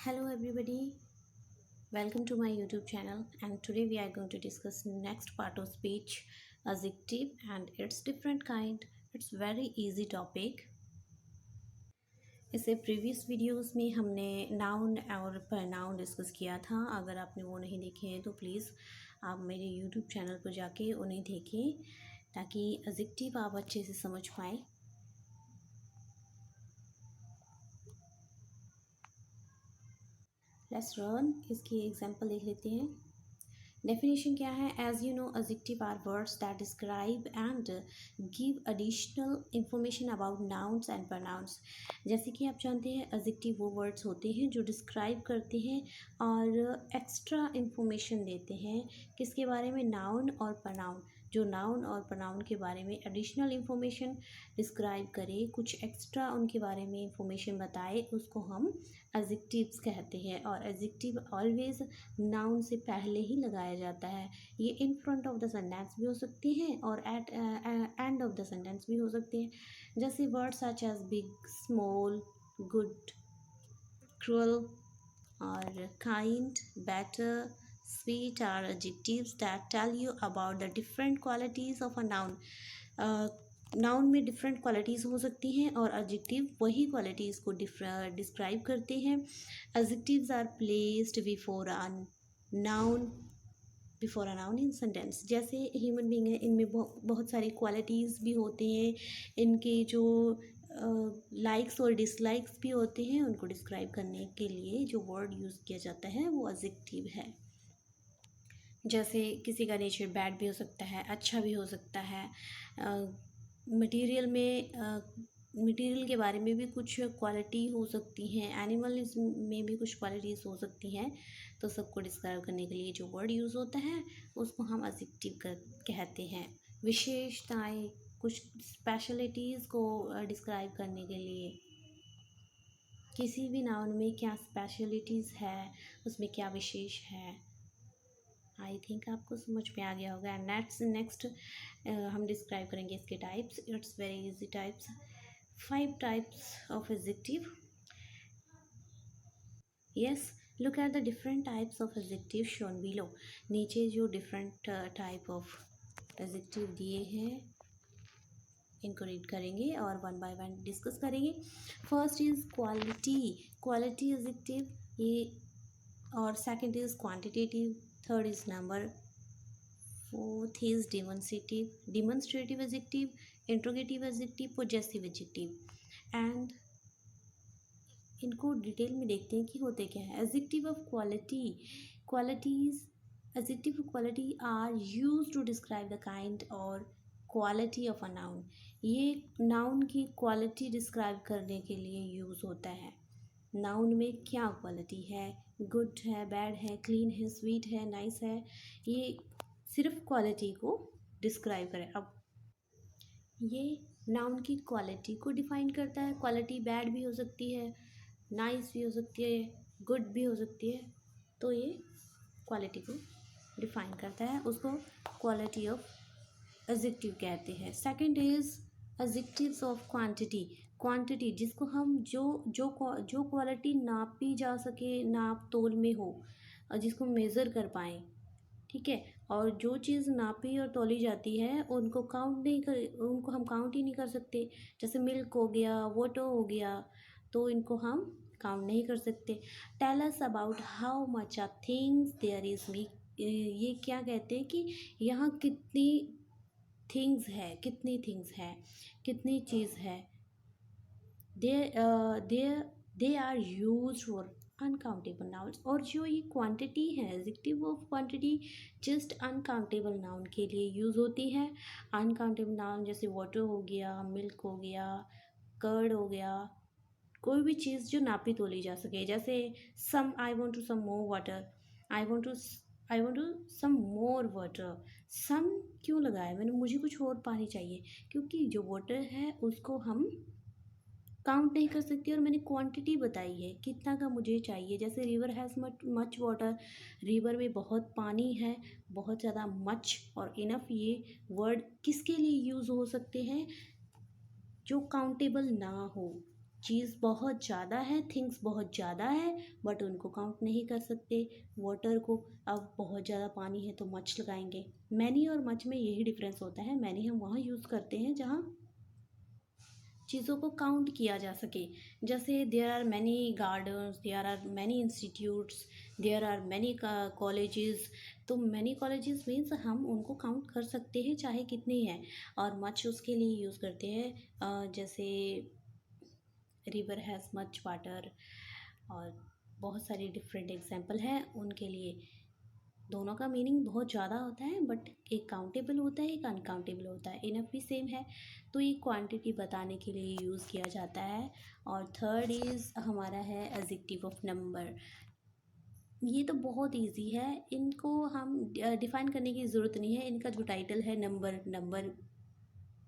Hello everybody, welcome to my YouTube channel and today we are going to discuss next part of speech adjective and its different kind. It's very easy topic. इससे previous videos में हमने noun और pronoun discuss किया था। अगर आपने वो नहीं देखे हैं तो प्लीज़ आप मेरे यूट्यूब चैनल पर जाके उन्हें देखें ताकि एडजेक्टिव आप अच्छे से समझ पाएँ। लेट्स रन इसकी एग्जांपल देख लेते हैं। डेफिनेशन क्या है? As you know adjective are words that describe and give additional information about nouns and pronouns. जैसे कि आप जानते हैं एडजेक्टिव वो वर्ड्स होते हैं जो डिस्क्राइब करते हैं और एक्स्ट्रा इंफॉर्मेशन देते हैं किसके बारे में? नाउन और प्रोनाउन। जो नाउन और प्रोनाउन के बारे में एडिशनल इंफॉर्मेशन डिस्क्राइब करे, कुछ एक्स्ट्रा उनके बारे में इंफॉर्मेशन बताए, उसको हम एडजेक्टिव्स कहते हैं। और एडजेक्टिव ऑलवेज नाउन से पहले ही लगाया जाता है। ये in front of the sentence भी हो सकते हैं और at end of the sentence भी हो सकते हैं। जैसे words such as big, small, good, cruel और kind, better, sweet are adjectives that tell you about the different qualities of a noun. Noun में डिफरेंट क्वालिटीज़ हो सकती हैं और एडजेक्टिव वही क्वालिटीज़ को डिस्क्राइब करते हैं। Adjectives are placed before a noun in sentence. जैसे ह्यूमन बीइंग है, इनमें बहुत सारी क्वालिटीज़ भी होते हैं, इनके जो लाइक्स और डिसलाइक्स भी होते हैं, उनको डिस्क्राइब करने के लिए जो वर्ड यूज़ किया जाता है वो एडजेक्टिव है। जैसे किसी का नेचर बैड भी हो सकता है, अच्छा भी हो सकता है। मटेरियल के बारे में भी कुछ क्वालिटी हो सकती हैं, एनिमल में भी कुछ क्वालिटीज़ हो सकती हैं। तो सबको डिस्क्राइब करने के लिए जो वर्ड यूज़ होता है उसको हम एडजेक्टिव कहते हैं। विशेषताएं, कुछ स्पेशलिटीज़ को डिस्क्राइब करने के लिए किसी भी नाउन में क्या स्पेशलिटीज़ है, उसमें क्या विशेष है, आई थिंक आपको समझ में आ गया होगा। नेक्स्ट हम डिस्क्राइब करेंगे इसके types. It's very easy types. 5 types of adjective. Yes, look at the different types of adjective shown below. नीचे जो डिफरेंट टाइप ऑफ एडजेक्टिव दिए हैं इनको रीड करेंगे और वन बाय वन डिस्कस करेंगे। First is quality. Quality adjective ये, और second is quantitative, third is number, fourth is demonstrative adjective, interrogative adjective, possessive adjective। And इनको डिटेल में देखते हैं कि होते क्या है। Adjective of quality. Adjective of quality are use to describe the kind or quality of a noun. ये noun की क्वालिटी डिस्क्राइब करने के लिए यूज़ होता है। नाउन में क्या क्वालिटी है, गुड है, बैड है, क्लीन है, स्वीट है, नाइस है, ये सिर्फ क्वालिटी को डिस्क्राइब करें। अब ये नाउन की क्वालिटी को डिफाइन करता है। क्वालिटी बैड भी हो सकती है, नाइस भी हो सकती है, गुड भी हो सकती है। तो ये क्वालिटी को डिफाइन करता है, उसको क्वालिटी ऑफ एडजेक्टिव कहते हैं। Second is adjectives of quantity, जिसको हम जो क्वालिटी नापी जा सके, नाप तोल में हो और जिसको मेज़र कर पाएँ, ठीक है। और जो चीज़ नापी और तोली जाती है उनको उनको हम काउंट ही नहीं कर सकते। जैसे मिल्क हो गया, वाटर हो गया, तो इनको हम काउंट नहीं कर सकते। Tell us about how much a things there is me. ये क्या कहते हैं कि यहाँ कितनी थिंग्स है, कितनी चीज़ है। They are use for uncountable nouns. और जो ये क्वांटिटी है, adjective of quantity just uncountable noun के लिए यूज़ होती है। अनकाउंटेबल नाउन जैसे वाटर हो गया, मिल्क हो गया, कर्ड हो गया, कोई भी चीज़ जो नापी तोली जा सके। जैसे I want to some more water, I want to some more water. Some क्यों लगाया मैंने? मुझे कुछ और पानी चाहिए, क्योंकि जो वाटर है उसको हम काउंट नहीं कर सकती और मैंने क्वांटिटी बताई है कितना का मुझे चाहिए। जैसे river has much water, river में बहुत पानी है, बहुत ज़्यादा मच और इनफ, ये वर्ड किसके लिए यूज़ हो सकते हैं? जो काउंटेबल ना हो, चीज़ बहुत ज़्यादा है, थिंग्स बहुत ज़्यादा है, बट उनको काउंट नहीं कर सकते। वाटर को, अब बहुत ज़्यादा पानी है तो मच लगाएंगे। मैनी और मच में यही डिफरेंस होता है। मैनी हम वहाँ यूज़ करते हैं जहाँ चीज़ों को काउंट किया जा सके। जैसे there are many gardens, there are many institutes, there are many colleges. तो मैनी कॉलेजेस मीन्स हम उनको काउंट कर सकते हैं चाहे कितने हैं। और मच उसके लिए यूज़ करते हैं, जैसे रिवर हैज़ मच वाटर, और बहुत सारी डिफरेंट एग्जांपल हैं उनके लिए। दोनों का मीनिंग बहुत ज़्यादा होता है, बट एक काउंटेबल होता है, एक अनकाउंटेबल होता है। इनफ भी सेम है, तो ये क्वांटिटी बताने के लिए यूज़ किया जाता है। और थर्ड इज़ हमारा है एडजेक्टिव ऑफ नंबर। ये तो बहुत इजी है, इनको हम डिफाइन करने की ज़रूरत नहीं है। इनका जो टाइटल है नंबर, नंबर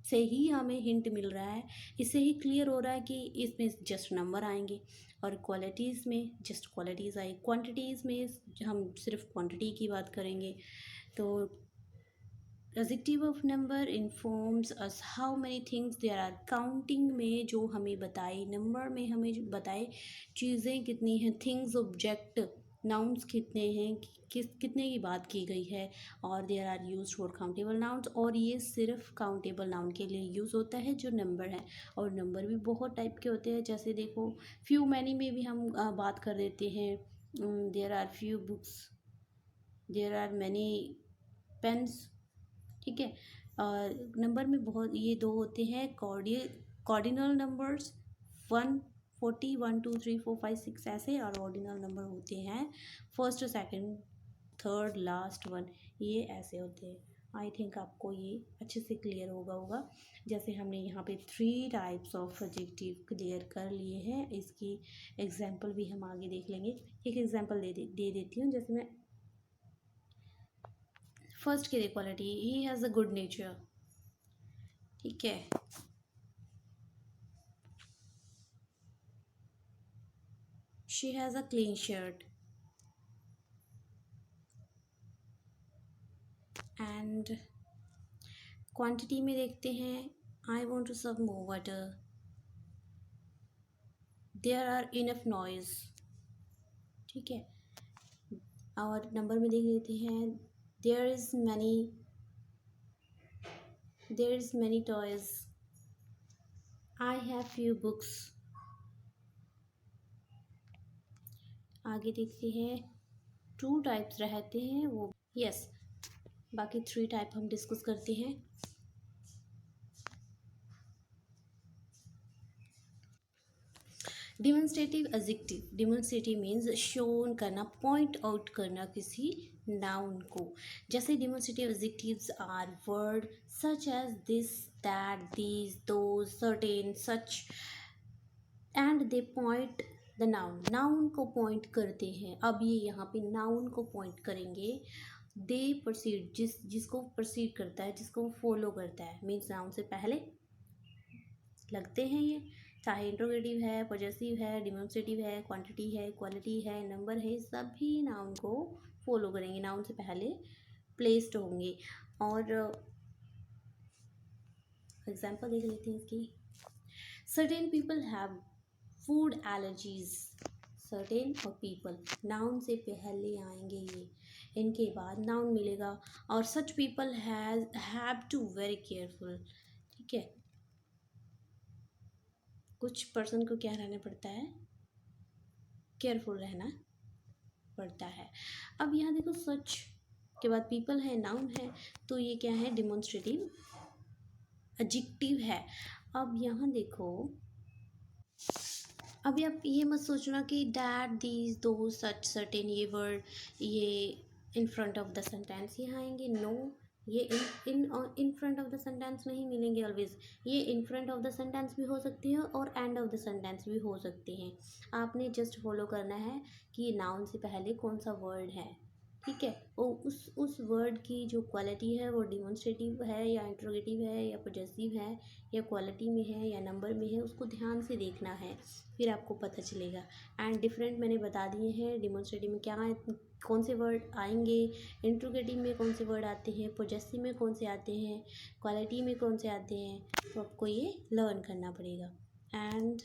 से ही हमें हिंट मिल रहा है, इससे ही क्लियर हो रहा है कि इसमें जस्ट नंबर आएंगे। और क्वालिटीज़ में जस्ट क्वालिटीज़ आई, क्वांटिटीज़ में हम सिर्फ क्वांटिटी की बात करेंगे। तो adjective of number informs us how many things there are. Counting में जो हमें बताए, नंबर में हमें जो बताए चीज़ें कितनी हैं, थिंग्स, ऑब्जेक्ट, नाउन्स कितने हैं, कितने की बात की गई है। और there are use for countable nouns, और ये सिर्फ काउंटेबल नाउन के लिए यूज़ होता है जो नंबर है। और नंबर भी बहुत टाइप के होते हैं, जैसे देखो फ्यू मैनी में भी हम बात कर देते हैं। There are few books, there are many pens. ठीक है। नंबर में बहुत ये दो होते हैं, कॉर्डिनल नंबर्स 140, 1 2 3 4 5 6 ऐसे, और ऑर्डिनल नंबर होते हैं first, second, third, last one, ये ऐसे होते हैं। आई थिंक आपको ये अच्छे से क्लियर होगा। जैसे हमने यहाँ पे 3 टाइप्स ऑफ एडजेक्टिव क्लियर कर लिए हैं, इसकी एग्जांपल भी हम आगे देख लेंगे। एक एग्जांपल दे देती हूँ। जैसे मैं फर्स्ट की quality, he has a good nature. ठीक है। She has a clean shirt. And quantity में देखते हैं, I want to serve more water, there are enough noise. ठीक है। और नंबर में देख लेते हैं, there is many toys, I have few books. आगे देखते हैं, 2 टाइप्स रहते हैं वो, यस। बाकी 3 टाइप हम डिस्कस करते हैं। Demonstrative adjective, demonstrative means shown करना, पॉइंट आउट करना किसी नाउन को। जैसे demonstrative adjectives are word such as this, that, these, those, certain, such, and they point the noun, noun को पॉइंट करते हैं। अब ये यहाँ पे नाउन को पॉइंट करेंगे। दे प्रोसीड, जिसको प्रोसीड करता है, जिसको फॉलो करता है, मीन्स नाउन से पहले लगते हैं ये, चाहे इंट्रोगेटिव है, पॉजेसिव है, डिमॉन्स्ट्रेटिव है, क्वांटिटी है, क्वालिटी है, नंबर है, सभी नाउन को फॉलो करेंगे, नाउन से पहले प्लेस्ड होंगे। और एग्जांपल देख लेते हैं इसकी। Certain people have food allergies. Certain और पीपल नाउन से पहले आएंगे ये, इनके बाद नाउन मिलेगा। और such people have to very careful. ठीक है। कुछ पर्सन को क्या रहना पड़ता है, केयरफुल रहना पड़ता है। अब यहाँ देखो, सच के बाद पीपल है, नाउन है, तो ये क्या है, डिमॉन्स्ट्रेटिव एडजेक्टिव है। अब यहाँ देखो, अभी आप ये मत सोचना कि डैट, दीज, दो, सच, सर्टेन, ये वर्ड ये in front of the sentence ही आएंगे। नो, ये in front of the sentence नहीं मिलेंगे ऑलवेज। ये in front of the sentence भी हो सकती है और एंड ऑफ द सेंटेंस भी हो सकते हैं। आपने जस्ट फॉलो करना है कि नाउन से पहले कौन सा वर्ड है। ठीक है। वो उस वर्ड की जो क्वालिटी है वो डिमॉन्स्ट्रेटिव है या इंट्रोगेटिव है या पॉजेसिव है या क्वालिटी में है या नंबर में है, उसको ध्यान से देखना है, फिर आपको पता चलेगा। एंड डिफरेंट मैंने बता दिए हैं, डिमॉन्स्ट्रेटिव में क्या कौन से वर्ड आएंगे, इंट्रोगेटिव में कौन से वर्ड आते हैं, पॉजेसिव में कौन से आते हैं, क्वालिटी में कौन से आते हैं, तो आपको ये लर्न करना पड़ेगा। एंड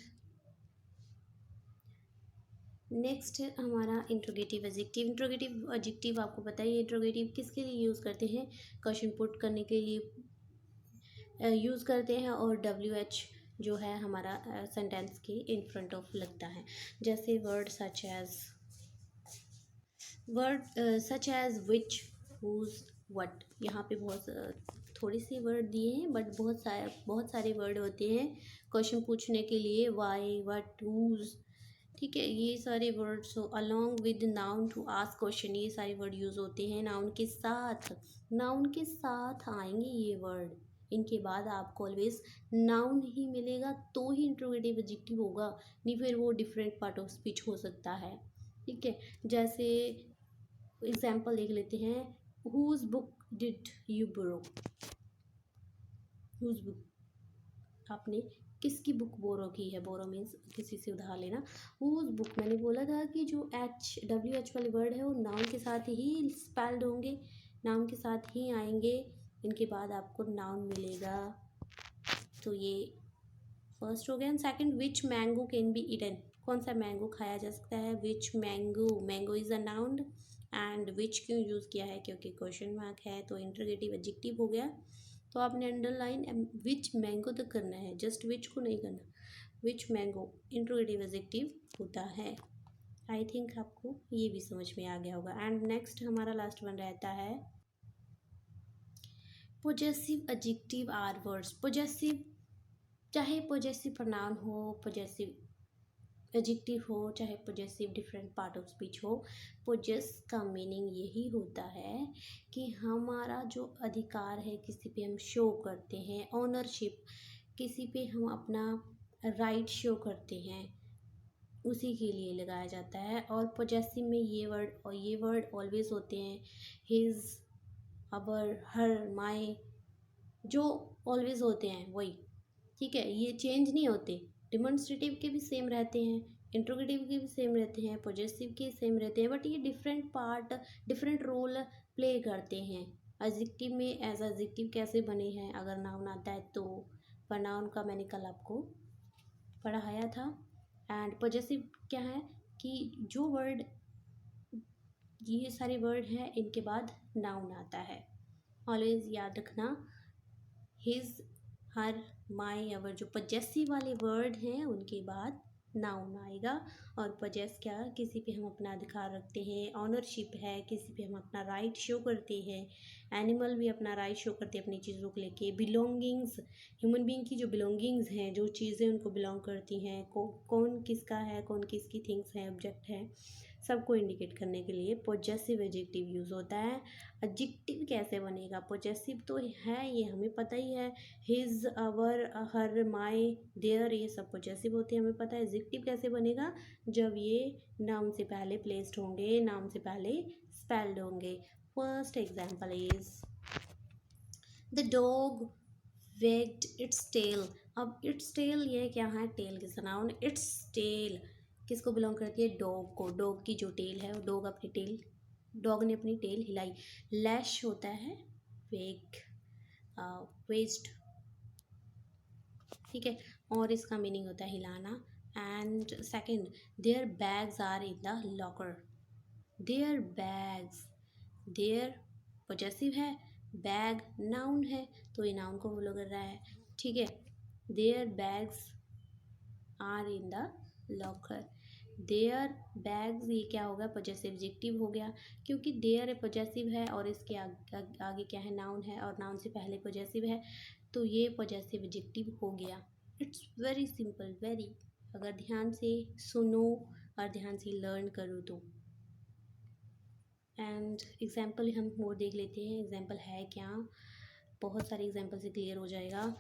नेक्स्ट है हमारा इंट्रोगेटिव एडजेक्टिव। इंट्रोगेटिव एडजेक्टिव आपको पता है ये इंट्रोगेटिव किसके लिए यूज़ करते हैं, क्वेश्चन पुट करने के लिए यूज़ करते हैं, और डब्ल्यू एच जो है हमारा सेंटेंस के इन फ्रंट ऑफ लगता है। जैसे such as which, whose, what. यहाँ पे बहुत थोड़ी सी वर्ड दिए हैं बट बहुत सारे वर्ड होते हैं क्वेश्चन पूछने के लिए, वाई, व्हाट, हुज। ठीक है, ये सारे words along with noun to ask question, ये सारे वर्ड यूज़ होते हैं नाउन के साथ आएंगे ये वर्ड। इनके बाद आपको ऑलवेज नाउन ही मिलेगा तो ही इंट्रोगेटिव एडजेक्टिव होगा, नहीं फिर वो डिफरेंट पार्ट ऑफ स्पीच हो सकता है। ठीक है, जैसे एग्जाम्पल देख लेते हैं, whose book did you borrow. Whose book, आपने किसकी बुक बोरो की है, बोरो मीन्स किसी से उधार लेना। हुज बुक, मैंने बोला था कि जो डब्ल्यू एच वाले वर्ड है वो नाउन के साथ ही स्पेल्ड होंगे, नाउन के साथ ही आएंगे। इनके बाद आपको नाउन मिलेगा, तो ये फर्स्ट हो गया। And second, which mango can be eaten, कौन सा मैंगो खाया जा सकता है, which mango, mango is a noun. And which क्यों यूज़ किया है, क्योंकि क्वेश्चन मार्क है तो इंटरोगेटिव एडजेक्टिव हो गया। तो आपने अंडरलाइन विच मैंगो तक करना है, जस्ट विच को नहीं करना। विच मैंगो इंटरोगेटिव एडजेक्टिव होता है। आई थिंक आपको ये भी समझ में आ गया होगा। एंड नेक्स्ट हमारा लास्ट वन रहता है possessive adjective are words. Possessive, चाहे पोजेसिव प्रोनाउन हो, पोजेसिव एडजेक्टिव हो, चाहे possessive different part of speech हो, पोजेस का मीनिंग यही होता है कि हमारा जो अधिकार है किसी पे हम शो करते हैं, ऑनरशिप, किसी पे हम अपना राइट शो करते हैं, उसी के लिए लगाया जाता है। और पोजेसिव में ये वर्ड ऑलवेज होते हैं, हिज, अवर, हर, माई, जो ऑलवेज होते हैं वही। ठीक है, ये चेंज नहीं होते। डिमॉन्स्ट्रेटिव के भी सेम रहते हैं, इंट्रोगेटिव के भी सेम रहते हैं, पॉजिटिव के सेम रहते हैं, बट ये डिफरेंट रोल प्ले करते हैं। एडजेक्टिव में एज एडजेक्टिव कैसे बने हैं, अगर नाउन आता है तो प्रोनाउन का मैंने कल आपको पढ़ाया था। एंड पॉजिटिव क्या है कि जो वर्ड, ये सारे वर्ड हैं इनके बाद नाउन आता है। ऑलवेज याद रखना, हिज, हर, माई, अवर, जो पजेसिव वाले वर्ड हैं उनके बाद नाउन आएगा। और पजेस क्या, किसी पे हम अपना अधिकार रखते हैं, ऑनरशिप है, किसी पे हम अपना राइट शो करते हैं। एनिमल भी अपना राइट शो करते हैं अपनी चीज़ों को लेके। बिलोंगिंग्स, ह्यूमन बीइंग की जो बिलोंगिंग्स हैं, जो चीज़ें उनको बिलोंग करती हैं, कौन किसका है, कौन किसकी थिंग्स हैं, ऑब्जेक्ट है, सबको इंडिकेट करने के लिए पॉजेसिव एडजेक्टिव यूज़ होता है। एडजेक्टिव कैसे बनेगा, पॉजेसिव तो है ये हमें पता ही है, his, our, her, my, there, ये सब पॉजेसिव होते हैं हमें पता है। एडजेक्टिव कैसे बनेगा, जब ये नाउन से पहले प्लेस्ड होंगे, नाउन से पहले स्पेल्ड होंगे। First example is the dog wagged its tail. अब इट्स टेल ये क्या है, टेल किस नाउन, इट्स टेल किसको बिलोंग करती है, डॉग को। डॉग की जो टेल है, वो डॉग ने अपनी टेल हिलाई। लैश होता है वेग, वेस्ट, ठीक है, और इसका मीनिंग होता है हिलाना। And second, their bags are in the locker. Their bags, their possessive है, बैग नाउन है, तो ये नाउन को फॉलो कर रहा है। ठीक है, their bags are in the locker. Their bags, ये क्या होगा, पॉजेसिव एडजेक्टिव हो गया, क्योंकि देयर पॉजेसिव है और इसके आगे क्या है, नाउन है, और नाउन से पहले पॉजेसिव है, तो ये पॉजेसिव एडजेक्टिव हो गया। इट्स वेरी सिंपल, वेरी, अगर ध्यान से सुनो और ध्यान से लर्न करो तो। एंड एग्जाम्पल हम और देख लेते हैं, एग्जाम्पल है क्या, बहुत सारे एग्जाम्पल से क्लियर हो जाएगा।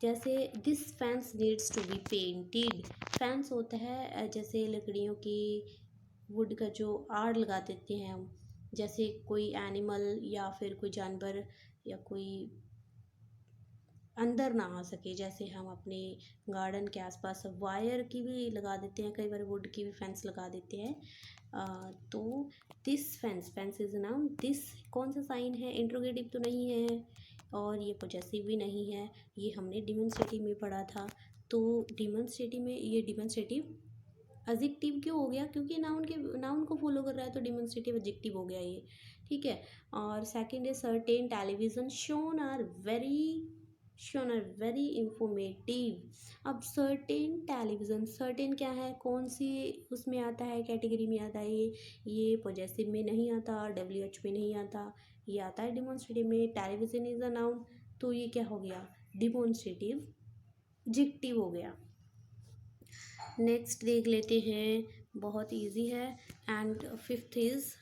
जैसे this fence needs to be painted. Fence होता है जैसे लकड़ियों की, वुड का जो आड़ लगा देते हैं हम, जैसे कोई एनिमल या फिर कोई जानवर या कोई अंदर ना आ सके, जैसे हम अपने गार्डन के आसपास वायर की भी लगा देते हैं, कई बार वुड की भी फेंस लगा देते हैं। तो this fence is noun. This कौन सा साइन है, इंट्रोगेटिव तो नहीं है और ये पॉजेसिव भी नहीं है, ये हमने डिमॉन्स्ट्रेटिव में पढ़ा था। तो डिमॉन्स्ट्रेटिव में ये डिमॉन्स्ट्रेटिव एडजेक्टिव क्यों हो गया? क्योंकि नाउन को फॉलो कर रहा है, तो डिमॉन्स्ट्रेटिव एडजेक्टिव हो गया ये। ठीक है। और सेकंड है certain television shown are very informative. अब सर्टेन टेलीविजन, सर्टेन क्या है, कौन सी उसमें आता है, कैटेगरी में आता है ये पॉजेसिव में नहीं आता, WH में नहीं आता, ये आता है डिमॉन्स्ट्रेटिव में। टेलीविजन इज अ नाउन, तो ये क्या हो गया, डिमॉन्स्ट्रेटिव एडजेक्टिव हो गया। नेक्स्ट देख लेते हैं, बहुत इजी है। एंड फिफ्थ इज,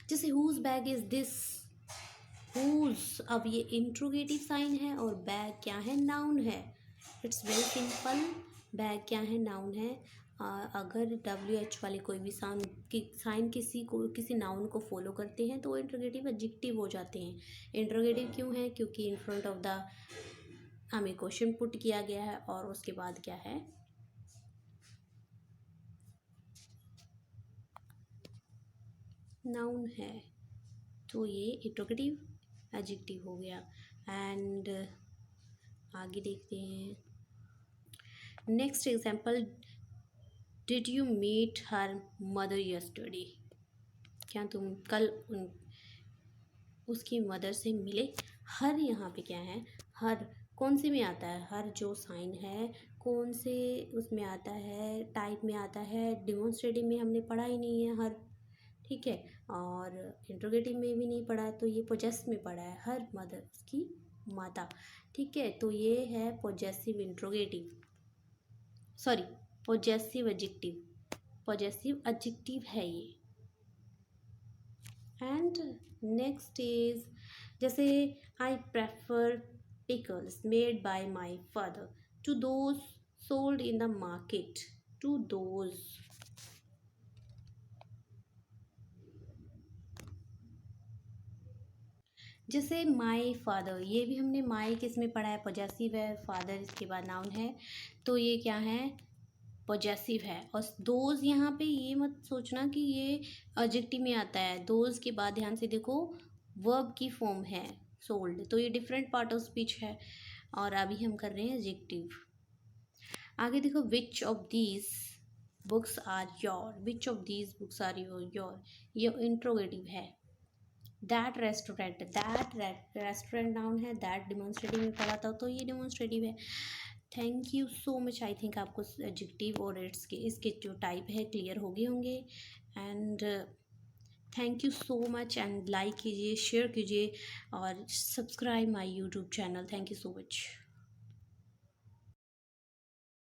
जैसे whose bag is this, whose, अब ये इंट्रोगेटिव साइन है और बैग क्या है, नाउन है। इट्स वेरी सिंपल, बैग क्या है, नाउन है। अगर WH वाले कोई भी साइन किसी नाउन को फॉलो करते हैं तो वो इंट्रोगेटिव एडजेक्टिव हो जाते हैं। इंट्रोगेटिव क्यों है, क्योंकि इन फ्रंट ऑफ द हमें क्वेश्चन पुट किया गया है और उसके बाद क्या है, नाउन है, तो ये इंट्रोगेटिव एडजेक्टिव हो गया। एंड आगे देखते हैं, next example, did you meet her mother yesterday, क्या तुम कल उसकी मदर से मिले। हर यहाँ पे क्या है, हर कौन से में आता है, हर जो साइन है कौन से उसमें आता है, टाइप में आता है, डिमॉन्स्ट्रेटिव में हमने पढ़ा ही नहीं है हर। ठीक है। और इंट्रोगेटिव में भी नहीं पढ़ा, तो ये पोजेस में पढ़ा है, हर मदर उसकी माता। ठीक है, तो ये है possessive interrogative, sorry possessive adjective, possessive adjective है ये। एंड नेक्स्ट इज, जैसे I prefer pickles made by my father to those sold in the market, to those, जैसे माय फादर, ये भी हमने माय किस में पढ़ा है, पॉजेसिव है, फादर इसके बाद नाउन है, तो ये क्या है, पॉजेसिव है। और दोज यहाँ पे ये मत सोचना कि ये एडजेक्टिव में आता है, दोज के बाद ध्यान से देखो वर्ब की फॉर्म है सोल्ड, तो ये डिफरेंट पार्ट ऑफ स्पीच है। और अभी हम कर रहे हैं एडजेक्टिव। आगे देखो, which of these books are your, which of these books are your, ये इंट्रोगेटिव है। दैट रेस्टोरेंट नाउन है, दैट डिमॉन्स्ट्रेटिव में पढ़ा था, तो ये डिमॉन्स्ट्रेटिव है। Thank you so much, I think आपको एडजेक्टिव और इसके जो टाइप है क्लियर हो गए होंगे। And thank you so much, and like कीजिए, शेयर कीजिए और subscribe my YouTube channel. Thank you so much.